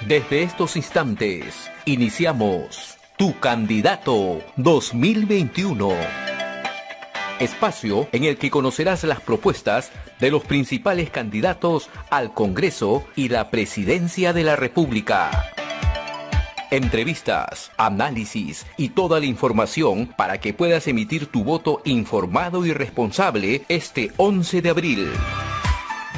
Desde estos instantes, iniciamos Tu Candidato 2021. Espacio en el que conocerás las propuestas de los principales candidatos al Congreso y la Presidencia de la República. Entrevistas, análisis y toda la información para que puedas emitir tu voto informado y responsable este 11 de abril.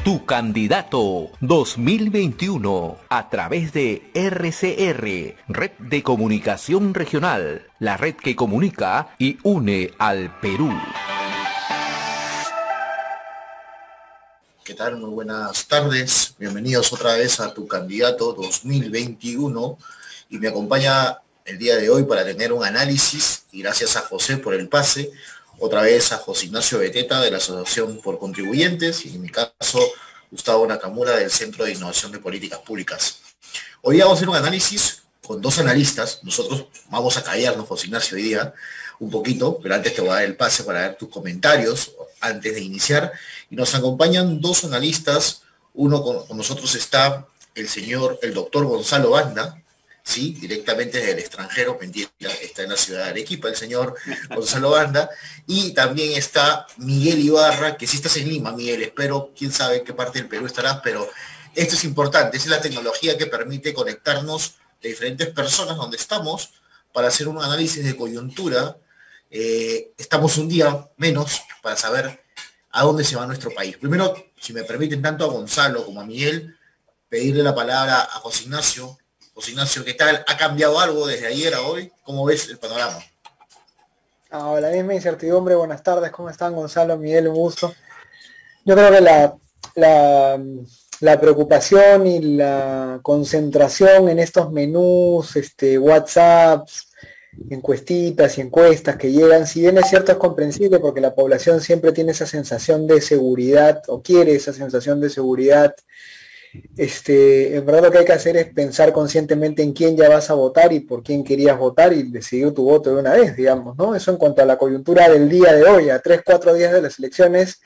Tu Candidato 2021 a través de RCR, Red de Comunicación Regional, la red que comunica y une al Perú. ¿Qué tal? Muy buenas tardes. Bienvenidos otra vez a Tu Candidato 2021 y me acompaña el día de hoy para tener un análisis y gracias a José por el pase. Otra vez a José Ignacio Beteta de la Asociación por Contribuyentes y en mi caso Gustavo Nakamura del Centro de Innovación de Políticas Públicas. Hoy día vamos a hacer un análisis con dos analistas. Nosotros vamos a callarnos, José Ignacio, hoy día un poquito, pero antes te voy a dar el pase para ver tus comentarios antes de iniciar. Y nos acompañan dos analistas. Uno con nosotros está el doctor Gonzalo Banda, sí, directamente desde el extranjero, mentira, está en la ciudad de Arequipa, el señor Gonzalo Banda, y también está Miguel Ibarra, que si estás en Lima, Miguel, espero, quién sabe en qué parte del Perú estarás, pero esto es importante, es la tecnología que permite conectarnos de diferentes personas donde estamos para hacer un análisis de coyuntura. Estamos un día menos para saber a dónde se va nuestro país. Primero, si me permiten, tanto a Gonzalo como a Miguel, pedirle la palabra a José Ignacio. José Ignacio, ¿qué tal? ¿Ha cambiado algo desde ayer a hoy? ¿Cómo ves el panorama? La misma incertidumbre. Buenas tardes, ¿cómo están, Gonzalo, Miguel? Un gusto. Yo creo que la preocupación y la concentración en estos menús, WhatsApps, encuestitas y encuestas que llegan, si bien es cierto, es comprensible porque la población siempre tiene esa sensación de seguridad o quiere esa sensación de seguridad. En verdad lo que hay que hacer es pensar conscientemente en quién ya vas a votar y por quién querías votar y decidir tu voto de una vez, digamos, ¿no? Eso en cuanto a la coyuntura del día de hoy, a 3-4 días de las elecciones,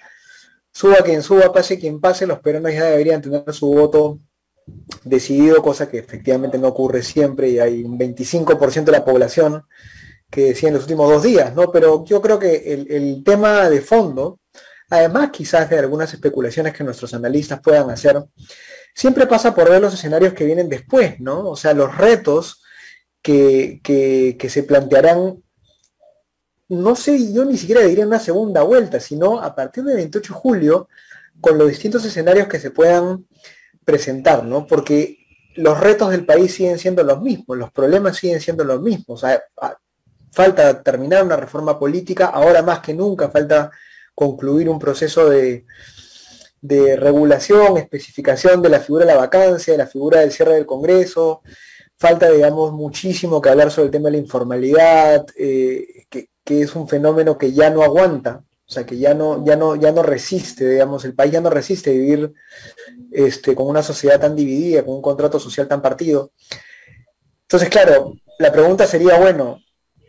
suba quien suba, pase quien pase, los peruanos ya deberían tener su voto decidido, cosa que efectivamente no ocurre siempre y hay un 25% de la población que decía en los últimos 2 días, ¿no? Pero yo creo que el tema de fondo, además quizás de algunas especulaciones que nuestros analistas puedan hacer, siempre pasa por ver los escenarios que vienen después, ¿no? O sea, los retos que se plantearán, no sé, yo ni siquiera diría una segunda vuelta, sino a partir del 28 de julio, con los distintos escenarios que se puedan presentar, ¿no? Porque los retos del país siguen siendo los mismos, los problemas siguen siendo los mismos. O sea, falta terminar una reforma política, ahora más que nunca falta concluir un proceso de regulación, especificación de la figura de la vacancia, de la figura del cierre del Congreso. Falta, digamos, muchísimo que hablar sobre el tema de la informalidad, que es un fenómeno que ya no aguanta, o sea, que ya no resiste, digamos, el país ya no resiste vivir con una sociedad tan dividida, con un contrato social tan partido. Entonces, claro, la pregunta sería, bueno,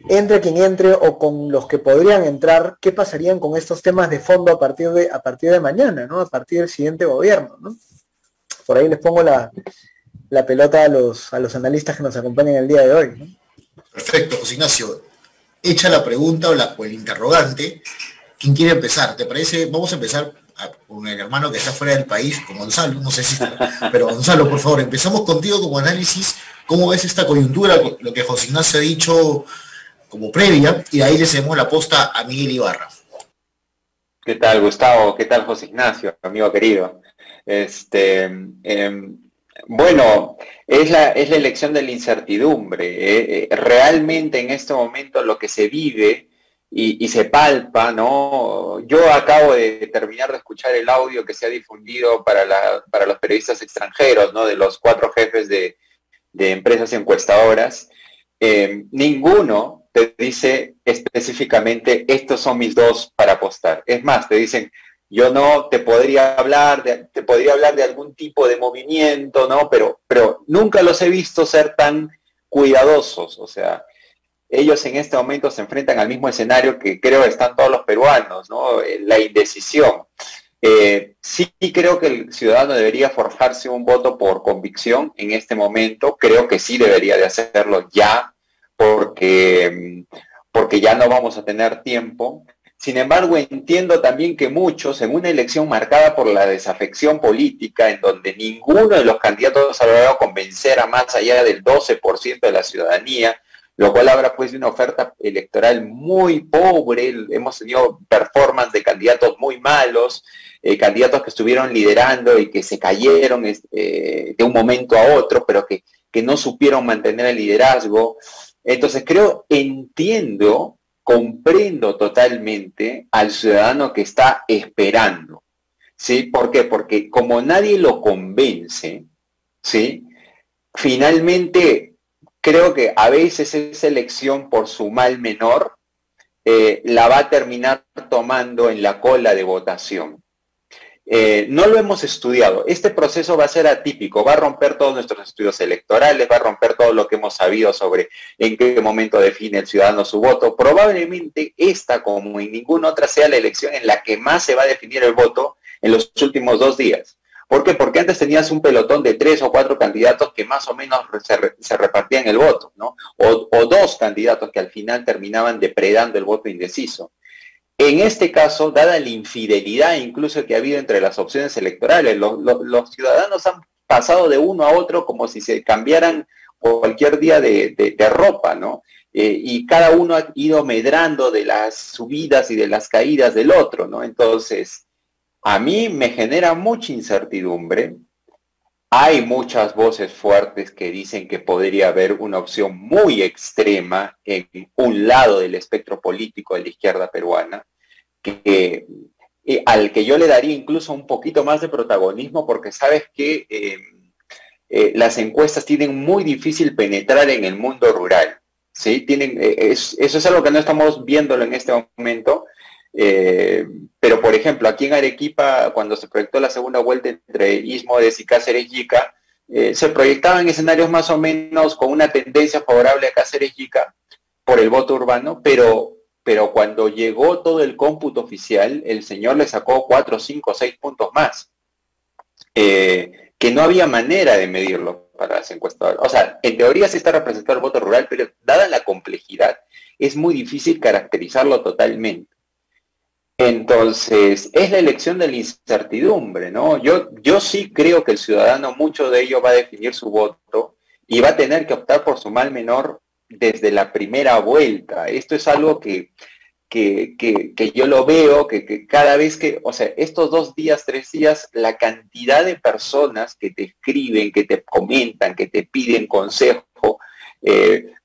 entre quien entre o con los que podrían entrar, ¿qué pasarían con estos temas de fondo a partir de mañana, ¿no? A partir del siguiente gobierno, ¿no? Por ahí les pongo la pelota a los analistas que nos acompañan el día de hoy, ¿no? Perfecto, José Ignacio. Hecha la pregunta o el interrogante, ¿quién quiere empezar? ¿Te parece? Vamos a empezar con el hermano que está fuera del país, con Gonzalo, no sé si está, pero Gonzalo, por favor, empezamos contigo como análisis. ¿Cómo ves esta coyuntura, lo que José Ignacio ha dicho como previa, y de ahí le cedemos la posta a Miguel Ibarra? ¿Qué tal, Gustavo? ¿Qué tal, José Ignacio, amigo querido? Bueno, es la elección de la incertidumbre. Realmente en este momento lo que se vive y se palpa, ¿no? Yo acabo de terminar de escuchar el audio que se ha difundido para los periodistas extranjeros, ¿no? De los 4 jefes de empresas encuestadoras. Ninguno te dice específicamente, estos son mis 2 para apostar. Es más, te dicen, yo no te podría hablar de algún tipo de movimiento, ¿no? Pero nunca los he visto ser tan cuidadosos. O sea, ellos en este momento se enfrentan al mismo escenario que creo están todos los peruanos, ¿no? La indecisión. Sí creo que el ciudadano debería forjarse un voto por convicción en este momento. Creo que sí debería de hacerlo ya, porque ya no vamos a tener tiempo. Sin embargo, entiendo también que muchos, en una elección marcada por la desafección política, en donde ninguno de los candidatos ha logrado convencer a más allá del 12% de la ciudadanía, lo cual habrá pues de una oferta electoral muy pobre. Hemos tenido performance de candidatos muy malos, candidatos que estuvieron liderando y que se cayeron de un momento a otro, pero que no supieron mantener el liderazgo. Entonces comprendo totalmente al ciudadano que está esperando, ¿sí? ¿Por qué? Porque como nadie lo convence, ¿sí? Finalmente creo que a veces esa elección por su mal menor la va a terminar tomando en la cola de votación. No lo hemos estudiado. Este proceso va a ser atípico, va a romper todos nuestros estudios electorales, va a romper todo lo que hemos sabido sobre en qué momento define el ciudadano su voto. Probablemente esta, como en ninguna otra, sea la elección en la que más se va a definir el voto en los últimos 2 días. ¿Por qué? Porque antes tenías un pelotón de 3 o 4 candidatos que más o menos se repartían el voto, ¿no? O 2 candidatos que al final terminaban depredando el voto indeciso. En este caso, dada la infidelidad incluso que ha habido entre las opciones electorales, los ciudadanos han pasado de uno a otro como si se cambiaran cualquier día de ropa, ¿no? Y cada uno ha ido medrando de las subidas y de las caídas del otro, ¿no? Entonces, a mí me genera mucha incertidumbre. Hay muchas voces fuertes que dicen que podría haber una opción muy extrema en un lado del espectro político de la izquierda peruana, al que yo le daría incluso un poquito más de protagonismo, porque sabes que las encuestas tienen muy difícil penetrar en el mundo rural, ¿sí? Eso es algo que no estamos viéndolo en este momento. Pero por ejemplo, aquí en Arequipa, cuando se proyectó la segunda vuelta entre Istmo-Des y Cáceres-Yica, se proyectaban escenarios más o menos con una tendencia favorable a Cáceres-Yica por el voto urbano, pero cuando llegó todo el cómputo oficial, el señor le sacó 4, 5, 6 puntos más, que no había manera de medirlo para las encuestadoras. O sea, en teoría sí está representado el voto rural, pero dada la complejidad, es muy difícil caracterizarlo totalmente. Entonces, es la elección de la incertidumbre, ¿no? Yo sí creo que el ciudadano, mucho de ello va a definir su voto y va a tener que optar por su mal menor desde la primera vuelta. Esto es algo que yo lo veo, que cada vez que, o sea, estos 2 días, 3 días, la cantidad de personas que te escriben, que te comentan, que te piden consejo,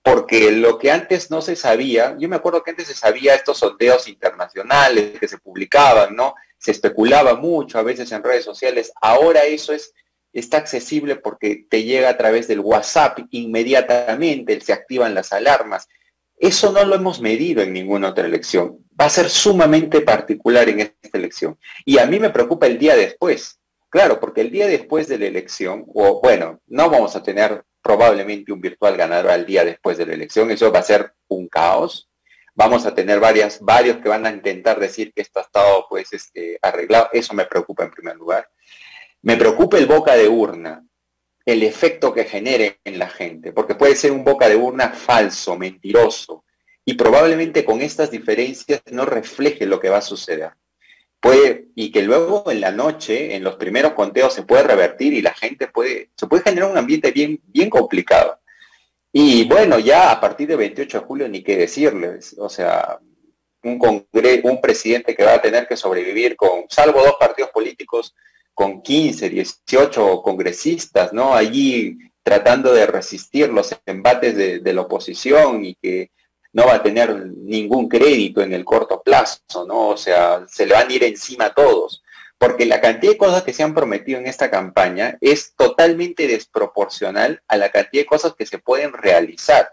porque lo que antes no se sabía, yo me acuerdo que antes se sabía estos sondeos internacionales que se publicaban, ¿no? Se especulaba mucho a veces en redes sociales. Ahora eso está accesible porque te llega a través del WhatsApp inmediatamente, se activan las alarmas. Eso no lo hemos medido en ninguna otra elección. Va a ser sumamente particular en esta elección. Y a mí me preocupa el día después. Claro, porque el día después de la elección, o bueno, no vamos a tener probablemente un virtual ganador al día después de la elección, eso va a ser un caos. Vamos a tener varios que van a intentar decir que esto ha estado pues arreglado. Eso me preocupa en primer lugar. Me preocupa el boca de urna, el efecto que genere en la gente, porque puede ser un boca de urna falso, mentiroso, y probablemente con estas diferencias no refleje lo que va a suceder. Y que luego en la noche, en los primeros conteos, se puede revertir y la gente se puede generar un ambiente bien, bien complicado. Y bueno, ya a partir del 28 de julio ni qué decirles, o sea, un presidente que va a tener que sobrevivir salvo 2 partidos políticos, con 15, 18 congresistas, ¿no? Allí tratando de resistir los embates de la oposición y que no va a tener ningún crédito en el corto plazo, ¿no? O sea, se le van a ir encima a todos, porque la cantidad de cosas que se han prometido en esta campaña es totalmente desproporcional a la cantidad de cosas que se pueden realizar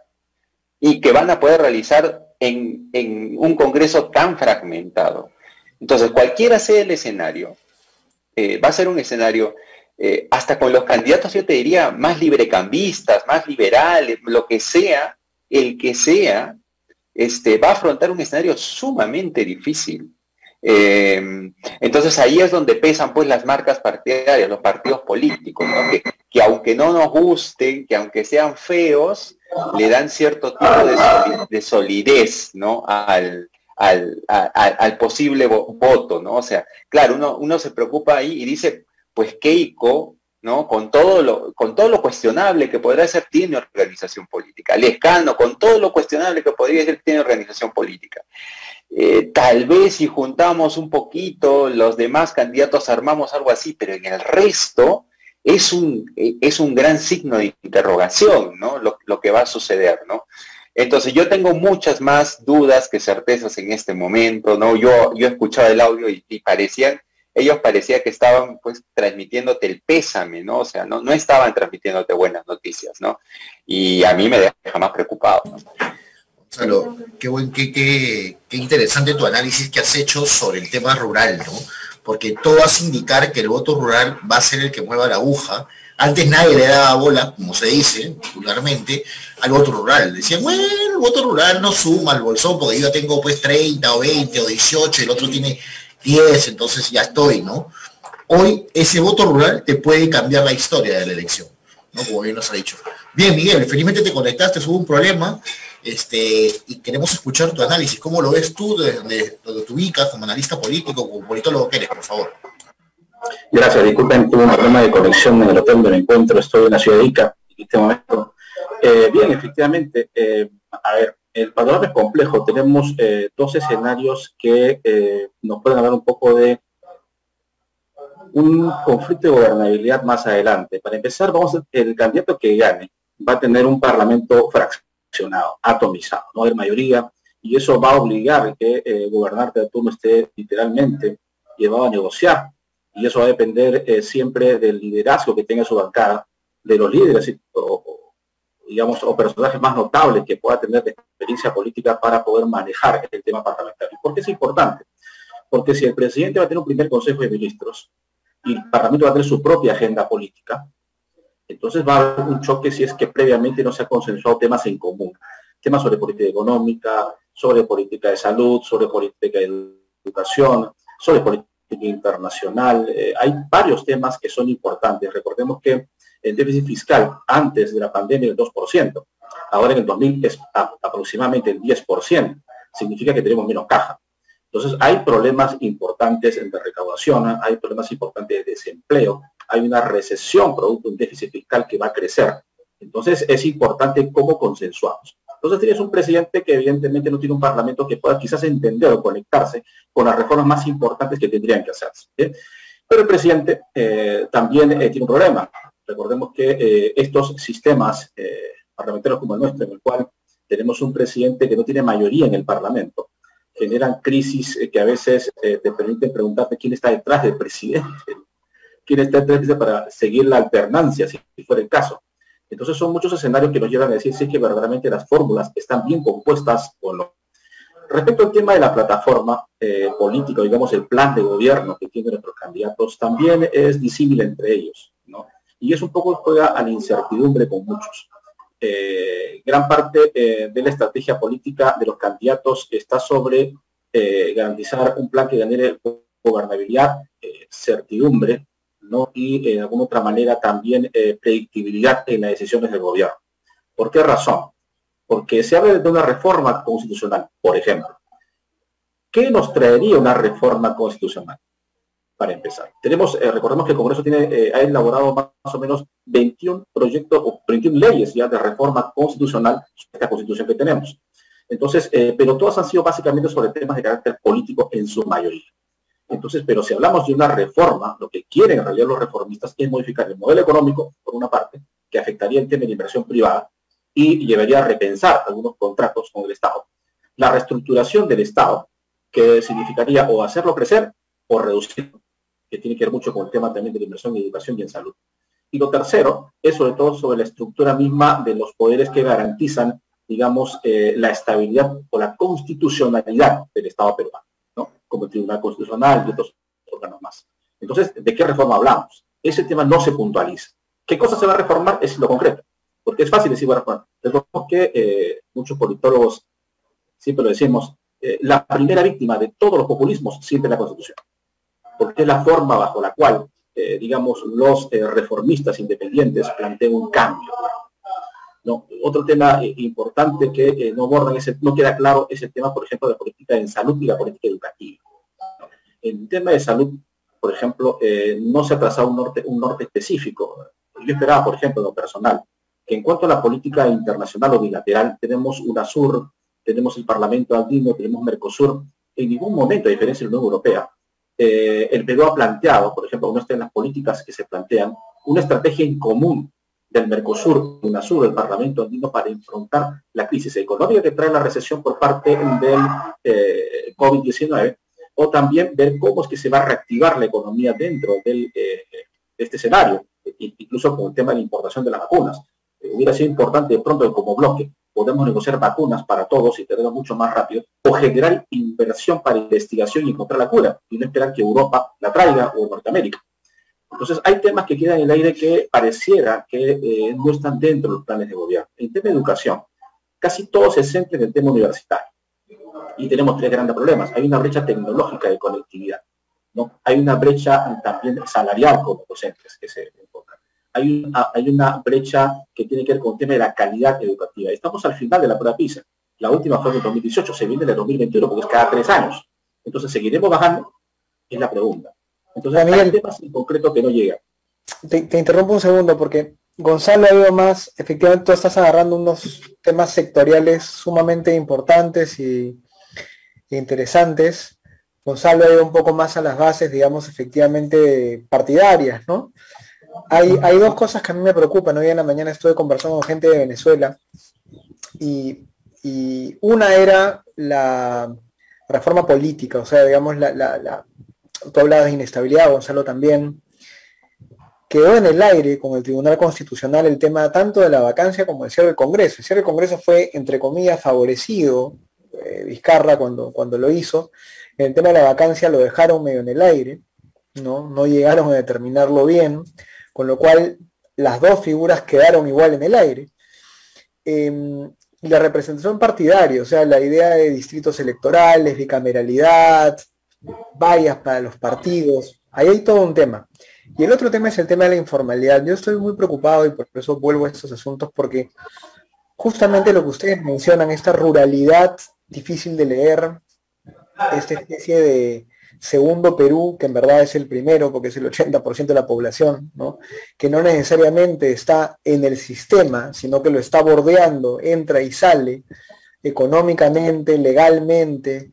y que van a poder realizar en un Congreso tan fragmentado. Entonces, cualquiera sea el escenario, va a ser un escenario, hasta con los candidatos, yo te diría, más librecambistas, más liberales, lo que sea, el que sea, va a afrontar un escenario sumamente difícil. Entonces ahí es donde pesan pues las marcas partidarias, los partidos políticos, ¿no? Que aunque no nos gusten, que aunque sean feos, le dan cierto tipo de solidez, ¿no? Al posible voto, ¿no? O sea, claro, uno se preocupa ahí y dice, pues Keiko, ¿no? Con todo lo cuestionable que podrá ser, tiene organización política. Lescano, con todo lo cuestionable que podría ser, tiene organización política. Tal vez si juntamos un poquito, los demás candidatos armamos algo así, pero en el resto es un gran signo de interrogación, ¿no? Lo que va a suceder, ¿no? Entonces yo tengo muchas más dudas que certezas en este momento, ¿no? Yo he escuchado el audio y ellos parecía que estaban pues transmitiéndote el pésame, ¿no? O sea, no estaban transmitiéndote buenas noticias, ¿no? Y a mí me deja más preocupado, ¿no? Gonzalo, qué interesante tu análisis que has hecho sobre el tema rural, ¿no? Porque todo hace indicar que el voto rural va a ser el que mueva la aguja. Antes nadie le daba bola, como se dice vulgarmente, al voto rural. Decían, bueno, el voto rural no suma al bolsón, porque yo tengo pues 30 o 20 o 18, el otro tiene 10, entonces ya estoy, ¿no? Hoy ese voto rural te puede cambiar la historia de la elección, ¿no? Como bien nos ha dicho. Bien, Miguel, felizmente te conectaste, hubo un problema, y queremos escuchar tu análisis. ¿Cómo lo ves tú desde donde te ubicas como analista político, como politólogo que eres, por favor? Gracias, disculpen, tuve un problema de conexión en el hotel donde me encuentro, estoy en la ciudad de Ica en este momento. Bien, efectivamente, a ver, el panorama es complejo, tenemos dos escenarios que nos pueden hablar un poco de un conflicto de gobernabilidad más adelante. Para empezar, el candidato que gane va a tener un parlamento fraccionado, atomizado, no hay mayoría, y eso va a obligar que el gobernante de turno esté literalmente llevado a negociar, y eso va a depender siempre del liderazgo que tenga su bancada, de los líderes o personajes más notables que pueda tener de experiencia política para poder manejar el tema parlamentario. ¿Por qué es importante? Porque si el presidente va a tener un primer consejo de ministros y el parlamento va a tener su propia agenda política, entonces va a haber un choque si es que previamente no se ha consensuado temas en común. Temas sobre política económica, sobre política de salud, sobre política de educación, sobre política internacional. Hay varios temas que son importantes. Recordemos que el déficit fiscal antes de la pandemia era el 2%. Ahora en el 2000 es aproximadamente el 10%. Significa que tenemos menos caja. Entonces hay problemas importantes de recaudación, hay problemas importantes de desempleo, hay una recesión producto de un déficit fiscal que va a crecer. Entonces es importante cómo consensuamos. Entonces tienes un presidente que evidentemente no tiene un parlamento que pueda quizás entender o conectarse con las reformas más importantes que tendrían que hacerse, ¿sí? Pero el presidente también tiene un problema. Recordemos que estos sistemas parlamentarios como el nuestro, en el cual tenemos un presidente que no tiene mayoría en el parlamento, generan crisis que a veces te permiten preguntarte quién está detrás del presidente, quién está detrás para seguir la alternancia, si fuera el caso. Entonces son muchos escenarios que nos llevan a decir si es que verdaderamente las fórmulas están bien compuestas o no. Respecto al tema de la plataforma política, digamos el plan de gobierno que tienen nuestros candidatos, también es disímil entre ellos, ¿no? Y eso un poco juega a la incertidumbre con muchos. Gran parte de la estrategia política de los candidatos está sobre garantizar un plan que genere gobernabilidad, certidumbre, ¿no? Y de alguna otra manera también predictibilidad en las decisiones del gobierno. ¿Por qué razón? Porque se habla de una reforma constitucional, por ejemplo. ¿Qué nos traería una reforma constitucional? Para empezar, recordemos que el Congreso ha elaborado más o menos 21 proyectos o 21 leyes ya de reforma constitucional sobre esta constitución que tenemos. Entonces, pero todas han sido básicamente sobre temas de carácter político en su mayoría. Entonces, pero si hablamos de una reforma, lo que quieren en realidad los reformistas es modificar el modelo económico, por una parte, que afectaría el tema de inversión privada y llevaría a repensar algunos contratos con el Estado. La reestructuración del Estado, que significaría o hacerlo crecer o reducirlo, que tiene que ver mucho con el tema también de la inversión en educación y en salud. Y lo tercero es sobre todo sobre la estructura misma de los poderes que garantizan, digamos, la estabilidad o la constitucionalidad del Estado peruano, ¿no? Como el Tribunal Constitucional y otros órganos más. Entonces, ¿de qué reforma hablamos? Ese tema no se puntualiza. ¿Qué cosa se va a reformar? Es lo concreto. Porque es fácil decir, bueno, recordemos que muchos politólogos, siempre lo decimos, la primera víctima de todos los populismos siempre es la Constitución. porque es la forma bajo la cual, digamos, los reformistas independientes plantean un cambio. No, otro tema importante que no abordan, no queda claro, es el tema, por ejemplo, de la política en salud y la política educativa. En el tema de salud, por ejemplo, no se ha trazado un norte específico. Yo esperaba, por ejemplo, en lo personal, que en cuanto a la política internacional o bilateral, tenemos UNASUR, tenemos el Parlamento Andino, tenemos Mercosur. En ningún momento, a diferencia de la Unión Europea, el Perú ha planteado, por ejemplo, no está en las políticas que se plantean, una estrategia en común del Mercosur, UNASUR, el Parlamento Andino, para enfrentar la crisis económica que trae la recesión por parte del COVID-19, o también ver cómo es que se va a reactivar la economía dentro de este escenario, incluso con el tema de la importación de las vacunas. Hubiera sido importante de pronto que como bloque podemos negociar vacunas para todos y tenerlo mucho más rápido, o generar inversión para investigación y encontrar la cura, y no esperar que Europa la traiga o Norteamérica. Entonces hay temas que quedan en el aire que pareciera que no están dentro de los planes de gobierno. En tema de educación, casi todo se centra en el tema universitario. Y tenemos tres grandes problemas. Hay una brecha tecnológica de conectividad, ¿no? Hay una brecha también salarial con los docentes que se enfocan. Hay una brecha que tiene que ver con el tema de la calidad educativa. Estamos al final de la prueba PISA. La última fue en 2018, se viene de 2021, porque es cada 3 años. Entonces, ¿seguiremos bajando? Es la pregunta. Entonces, hay temas en concreto que no llegan. Te interrumpo un segundo, porque Gonzalo ha ido más, efectivamente tú estás agarrando unos temas sectoriales sumamente importantes e interesantes. Gonzalo ha ido un poco más a las bases, digamos, efectivamente partidarias, ¿no? Hay dos cosas que a mí me preocupan. Hoy en la mañana estuve conversando con gente de Venezuela y una era la reforma política, o sea, digamos, tú hablabas de inestabilidad, Gonzalo también. Quedó en el aire con el Tribunal Constitucional el tema tanto de la vacancia como del cierre del Congreso. El cierre del Congreso fue, entre comillas, favorecido, Vizcarra cuando lo hizo. En el tema de la vacancia lo dejaron medio en el aire, no llegaron a determinarlo bien, con lo cual las dos figuras quedaron igual en el aire. Y la representación partidaria, o sea, la idea de distritos electorales, bicameralidad, vallas para los partidos, ahí hay todo un tema. Y el otro tema es el tema de la informalidad. Yo estoy muy preocupado y por eso vuelvo a estos asuntos, porque justamente lo que ustedes mencionan, esta ruralidad difícil de leer, esta especie de segundo Perú, que en verdad es el primero porque es el 80% de la población, ¿no? Que no necesariamente está en el sistema, sino que lo está bordeando, entra y sale económicamente, legalmente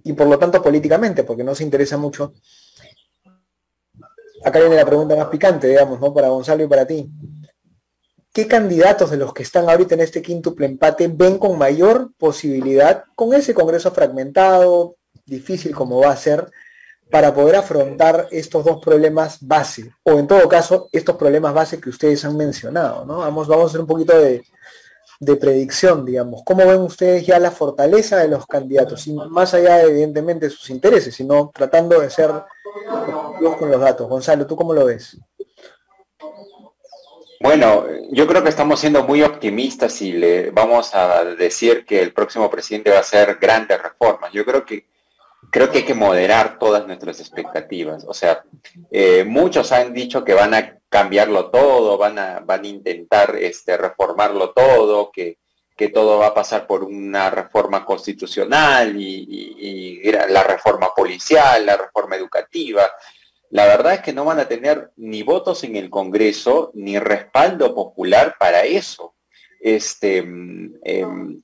y por lo tanto políticamente, porque no se interesa mucho. Acá viene la pregunta más picante, digamos, ¿no? Para Gonzalo y para ti. ¿Qué candidatos de los que están ahorita en este quíntuple empate ven con mayor posibilidad, con ese Congreso fragmentado, difícil como va a ser, para poder afrontar estos dos problemas base, o en todo caso, estos problemas base que ustedes han mencionado, ¿no? Vamos a hacer un poquito de predicción, digamos. ¿Cómo ven ustedes ya la fortaleza de los candidatos? Y más allá, evidentemente, de sus intereses, sino tratando de ser objetivos con los datos. Gonzalo, ¿tú cómo lo ves? Bueno, yo creo que estamos siendo muy optimistas y le vamos a decir que el próximo presidente va a hacer grandes reformas. Yo creo que hay que moderar todas nuestras expectativas. O sea, muchos han dicho que van a cambiarlo todo, van a intentar reformarlo todo, que todo va a pasar por una reforma constitucional y la reforma policial, la reforma educativa. La verdad es que no van a tener ni votos en el Congreso ni respaldo popular para eso.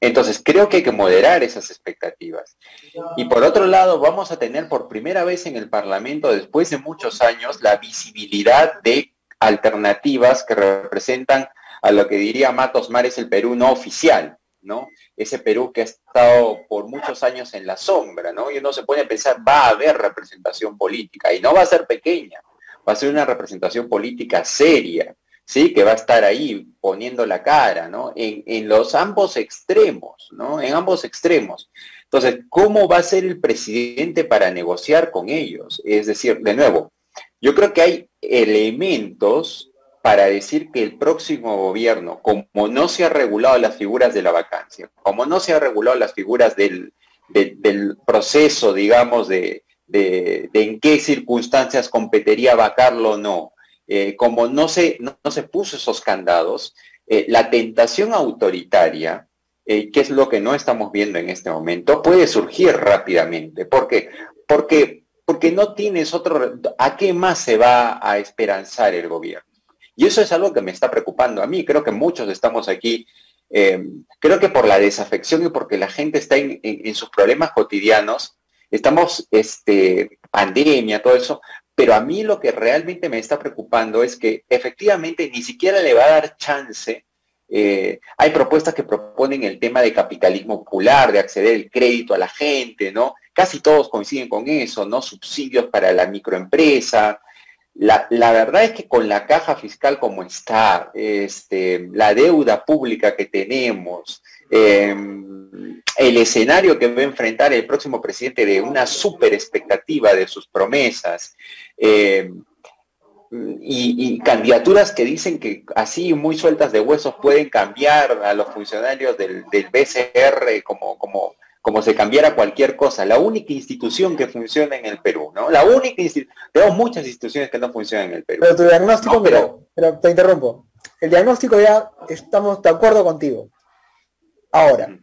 Entonces creo que hay que moderar esas expectativas. Y por otro lado, vamos a tener por primera vez en el Parlamento, después de muchos años, la visibilidad de alternativas que representan a lo que diría Matos Mares el Perú no oficial, ¿no? Ese Perú que ha estado por muchos años en la sombra, ¿no? Y uno se pone a pensar, va a haber representación política, y no va a ser pequeña, va a ser una representación política seria, ¿sí? Que va a estar ahí poniendo la cara, ¿no? En los ambos extremos, ¿no? En ambos extremos. Entonces, ¿cómo va a ser el presidente para negociar con ellos? Es decir, de nuevo, yo creo que hay elementos para decir que el próximo gobierno, como no se ha regulado las figuras de la vacancia, como no se ha regulado las figuras del proceso, digamos, de de en qué circunstancias competiría vacarlo o no. Como no se puso esos candados, la tentación autoritaria, que es lo que no estamos viendo en este momento, puede surgir rápidamente. ¿Por qué? Porque no tienes otro... ¿A qué más se va a esperanzar el gobierno? Y eso es algo que me está preocupando a mí. Creo que muchos estamos aquí, creo que por la desafección y porque la gente está en sus problemas cotidianos, estamos, pandemia, todo eso, pero a mí lo que realmente me está preocupando es que efectivamente ni siquiera le va a dar chance. Hay propuestas que proponen el tema de capitalismo popular, de acceder el crédito a la gente, ¿no? Casi todos coinciden con eso, ¿no? Subsidios para la microempresa. La verdad es que con la caja fiscal como está, la deuda pública que tenemos, el escenario que va a enfrentar el próximo presidente de una súper expectativa de sus promesas, y candidaturas que dicen que así muy sueltas de huesos pueden cambiar a los funcionarios del BCR como se cambiara cualquier cosa. La única institución que funciona en el Perú, ¿no? La única institución, tenemos muchas instituciones que no funcionan en el Perú. Pero tu diagnóstico, no, pero te interrumpo. El diagnóstico ya estamos de acuerdo contigo. Ahora,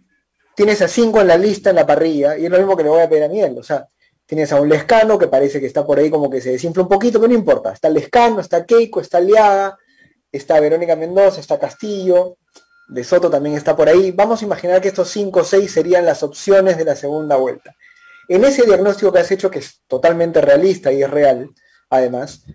tienes a 5 en la lista, en la parrilla, y es lo mismo que le voy a pedir a Miguel. O sea, tienes a un Lescano que parece que está por ahí como que se desinfla un poquito, pero no importa. Está Lescano, está Keiko, está Aliaga, está Verónica Mendoza, está Castillo, De Soto también está por ahí. Vamos a imaginar que estos 5 o 6 serían las opciones de la segunda vuelta. En ese diagnóstico que has hecho, que es totalmente realista y es real, además,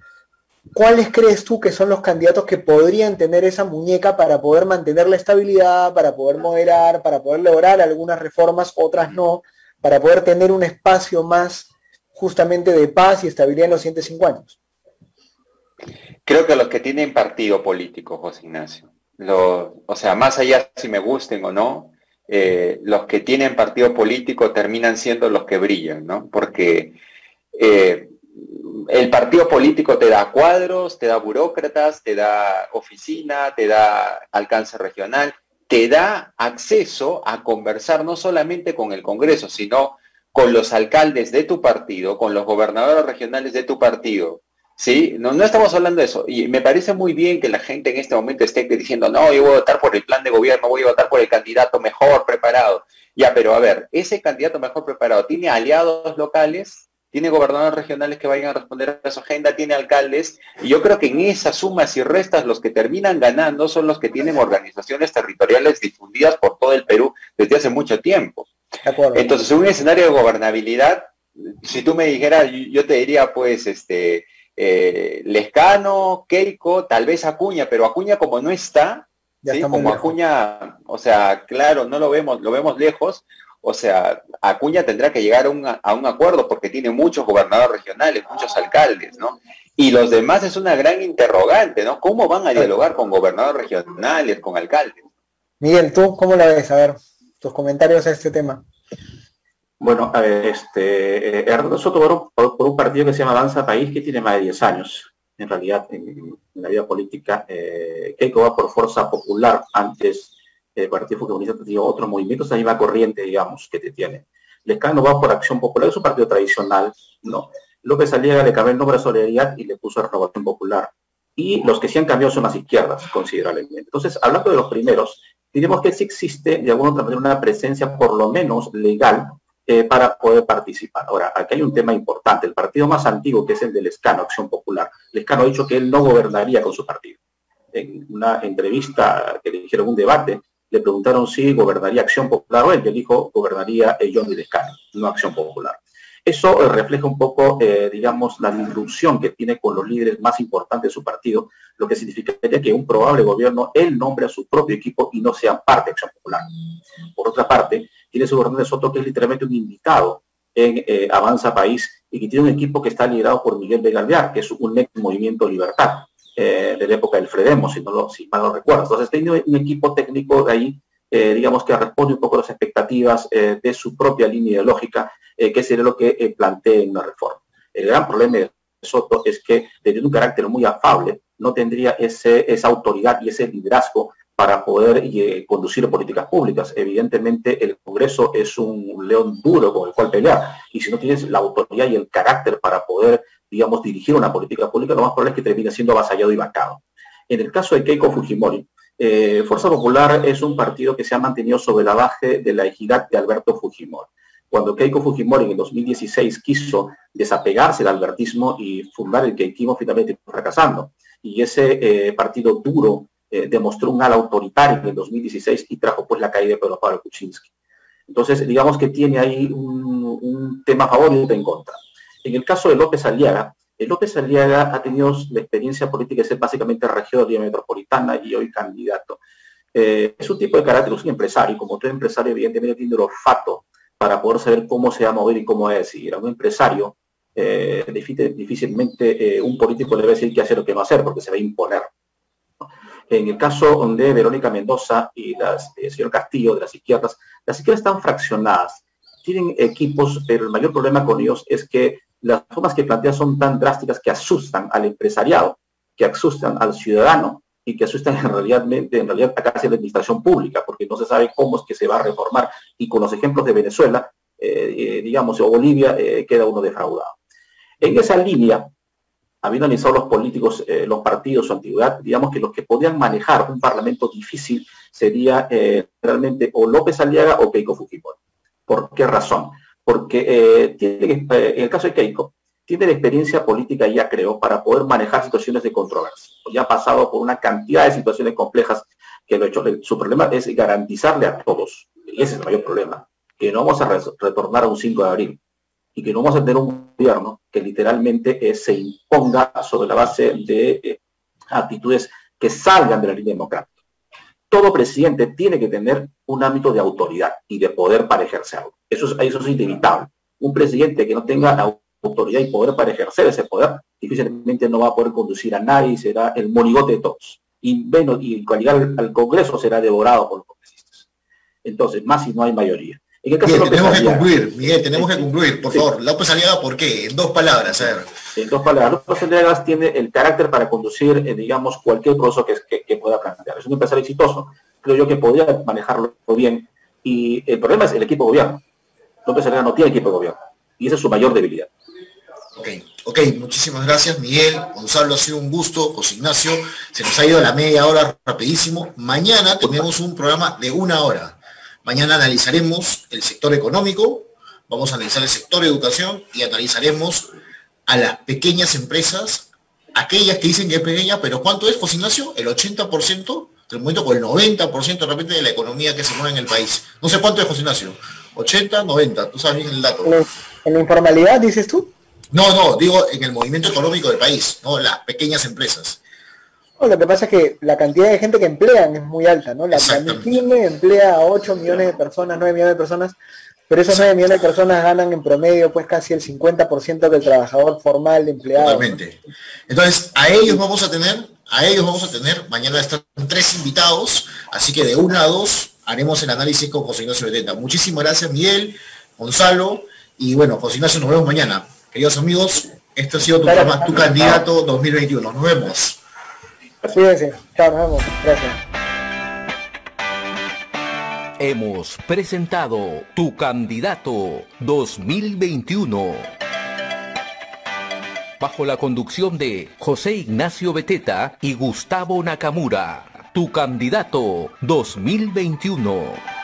¿cuáles crees tú que son los candidatos que podrían tener esa muñeca para poder mantener la estabilidad, para poder moderar, para poder lograr algunas reformas, otras no, para poder tener un espacio más justamente de paz y estabilidad en los siguientes 5 años? Creo que los que tienen partido político, José Ignacio, o sea, más allá si me gusten o no, los que tienen partido político terminan siendo los que brillan, ¿no? Porque el partido político te da cuadros, te da burócratas, te da oficina, te da alcance regional, te da acceso a conversar no solamente con el Congreso, sino con los alcaldes de tu partido, con los gobernadores regionales de tu partido. ¿Sí? No estamos hablando de eso. Y me parece muy bien que la gente en este momento esté diciendo, no, yo voy a votar por el plan de gobierno, voy a votar por el candidato mejor preparado. Ya, pero a ver, ese candidato mejor preparado tiene aliados locales, tiene gobernadores regionales que vayan a responder a su agenda, tiene alcaldes, y yo creo que en esas sumas y restas los que terminan ganando son los que tienen organizaciones territoriales difundidas por todo el Perú desde hace mucho tiempo. Entonces, en un escenario de gobernabilidad, si tú me dijeras, yo te diría, pues, Lescano, Keiko, tal vez Acuña, pero Acuña como no está, ¿sí? Como Acuña, o sea, claro, no lo vemos lejos, o sea, Acuña tendrá que llegar a un acuerdo porque tiene muchos gobernadores regionales, muchos alcaldes, ¿no? Y los demás es una gran interrogante, ¿no? ¿Cómo van a dialogar con gobernadores regionales, con alcaldes? Miguel, ¿tú cómo la ves? A ver, tus comentarios a este tema. Bueno, a ver, Hernando Soto por un partido que se llama Avanza País, que tiene más de 10 años, en realidad, en la vida política. Keiko va por Fuerza Popular, antes el Partido Comunista tenía otros movimientos, la misma corriente, digamos, que te tiene. Lescano va por Acción Popular, es un partido tradicional, ¿no? López Aliaga le cambió el nombre a Solidaridad y le puso Renovación Popular. Y los que sí han cambiado son las izquierdas, considerablemente. Entonces, hablando de los primeros, diremos que sí existe, de alguna otra manera, una presencia, por lo menos legal, para poder participar. Ahora, aquí hay un tema importante. El partido más antiguo, que es el de Lescano, Acción Popular. Lescano ha dicho que él no gobernaría con su partido. En una entrevista que le dijeron, un debate, le preguntaron si gobernaría Acción Popular o él, y él dijo, gobernaría Johnny Lescano, no Acción Popular. Eso refleja un poco, digamos, la disrupción que tiene con los líderes más importantes de su partido, lo que significaría que un probable gobierno, él nombre a su propio equipo y no sea parte de Acción Popular. Por otra parte, tiene su gobernador de Soto, que es literalmente un invitado en Avanza País, y que tiene un equipo que está liderado por Miguel de Galviar, que es un ex Movimiento Libertad, de la época del Fredemo, si mal no recuerdo. Entonces, tiene un equipo técnico de ahí, digamos, que responde un poco a las expectativas de su propia línea ideológica, que sería lo que plantea en una reforma. El gran problema de Soto es que, teniendo un carácter muy afable, no tendría esa autoridad y ese liderazgo para poder conducir políticas públicas. Evidentemente el Congreso es un león duro con el cual pelear, y si no tienes la autoridad y el carácter para poder, digamos, dirigir una política pública, lo más probable es que termine siendo avasallado y vacado. En el caso de Keiko Fujimori, Fuerza Popular es un partido que se ha mantenido sobre la base de la ejidad de Alberto Fujimori. Cuando Keiko Fujimori en el 2016 quiso desapegarse del albertismo y fundar el keikismo, finalmente fracasando. Y ese partido duro demostró un ala autoritario en el 2016 y trajo pues la caída de Pedro Pablo Kuczynski. Entonces, digamos que tiene ahí un tema a favor y un en contra. En el caso de López Aliaga, López Aliaga ha tenido la experiencia política de ser básicamente regidor metropolitana y hoy candidato. Es un tipo de carácter, es un empresario, y como todo empresario evidentemente tiene el olfato para poder saber cómo se va a mover y cómo va a decidir. A un empresario difícilmente un político le va a decir qué hacer o qué no hacer, porque se va a imponer. En el caso de Verónica Mendoza y el señor Castillo de las izquierdas están fraccionadas, tienen equipos, pero el mayor problema con ellos es que las formas que plantean son tan drásticas que asustan al empresariado, que asustan al ciudadano y que asustan en realidad a casi la administración pública, porque no se sabe cómo es que se va a reformar, y con los ejemplos de Venezuela, digamos, o Bolivia, queda uno defraudado. En esa línea, habiendo analizado los políticos, los partidos, su antigüedad, digamos que los que podían manejar un parlamento difícil sería realmente o López Aliaga o Keiko Fujimori. ¿Por qué razón? Porque en el caso de Keiko, tiene la experiencia política ya, creo, para poder manejar situaciones de controversia. Ya ha pasado por una cantidad de situaciones complejas que lo ha hecho. Su problema es garantizarle a todos, y ese es el mayor problema, que no vamos a retornar a un 5 de abril y que no vamos a tener un gobierno que literalmente se imponga sobre la base de actitudes que salgan de la línea democrática. Todo presidente tiene que tener un ámbito de autoridad y de poder para ejercerlo. Eso es inevitable. Un presidente que no tenga autoridad y poder para ejercer ese poder, difícilmente no va a poder conducir a nadie y será el monigote de todos. Y al llegar al Congreso será devorado por los congresistas. Entonces, más si no hay mayoría. En el caso Miguel, tenemos que concluir, Miguel, tenemos que concluir, por favor. López Aliaga, ¿por qué? En 2 palabras, a ver. En 2 palabras. López Aliaga tiene el carácter para conducir, digamos, cualquier proceso que pueda plantear. Es un empresario exitoso, creo yo que podría manejarlo bien. Y el problema es el equipo de gobierno. López Aliaga no tiene equipo de gobierno. Y esa es su mayor debilidad. Ok, muchísimas gracias, Miguel. Gonzalo, ha sido un gusto. José Ignacio, se nos ha ido la media hora rapidísimo. Mañana tenemos un programa de 1 hora. Mañana analizaremos el sector económico, vamos a analizar el sector educación y analizaremos a las pequeñas empresas, aquellas que dicen que es pequeña, pero ¿cuánto es, José Ignacio? El 80%, del momento con el 90% de repente de la economía que se mueve en el país. No sé cuánto es, José Ignacio. 80, 90, tú sabes bien el dato. ¿En la informalidad, dices tú? No, digo en el movimiento económico del país, ¿no? Las pequeñas empresas. No, lo que pasa es que la cantidad de gente que emplean es muy alta, ¿no? La MIPYME emplea a 8 millones de personas, 9 millones de personas, pero esos 9 millones de personas ganan en promedio pues casi el 50% del trabajador formal empleado. Totalmente. ¿No? Entonces, a ellos vamos a tener, mañana están 3 invitados, así que de 1 a 2 haremos el análisis con José Ignacio Beteta. Muchísimas gracias, Miguel, Gonzalo, y bueno, José Ignacio, nos vemos mañana. Queridos amigos, este ha sido tu programa, Tu Candidato 2021. Nos vemos. Cuídense. Chao, nos vemos. Gracias. Hemos presentado Tu Candidato 2021. Bajo la conducción de José Ignacio Beteta y Gustavo Nakamura. Tu Candidato 2021.